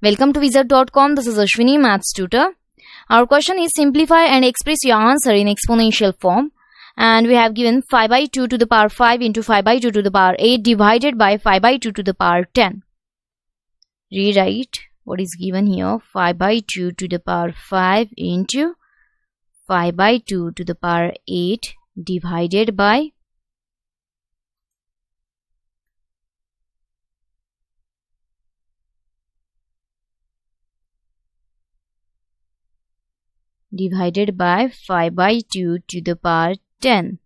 Welcome to wizard.com. This is Ashwini, Maths tutor. Our question is simplify and express your answer in exponential form. And we have given 5 by 2 to the power 5 into 5 by 2 to the power 8 divided by 5 by 2 to the power 10. Rewrite what is given here. 5 by 2 to the power 5 into 5 by 2 to the power 8 divided by 5 by 2 to the power 10.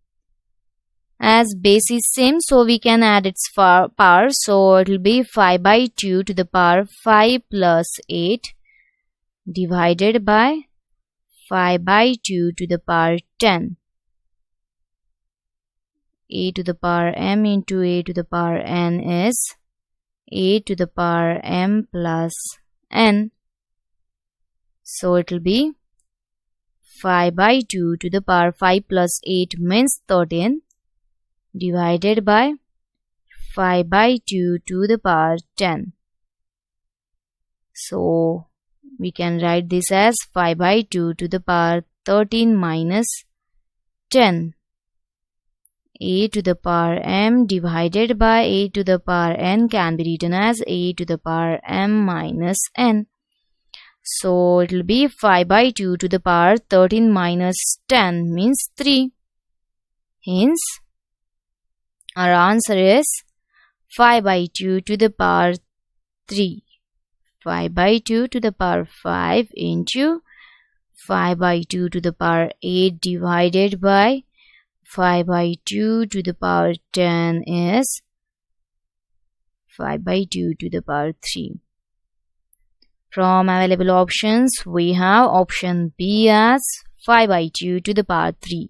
As base is same, so we can add its power. So it will be 5 by 2 to the power 5 plus 8 divided by 5 by 2 to the power 10. A to the power m into a to the power n is a to the power m plus n. So it will be 5 by 2 to the power 5 plus 8 means 13 divided by 5 by 2 to the power 10. So we can write this as 5 by 2 to the power 13 minus 10. A to the power m divided by a to the power n can be written as a to the power m minus n. So it will be 5 by 2 to the power 13 minus 10 means 3. Hence, our answer is 5 by 2 to the power 3. 5 by 2 to the power 5 into 5 by 2 to the power 8 divided by 5 by 2 to the power 10 is 5 by 2 to the power 3. From available options, we have option B as 5 by 2 to the power 3.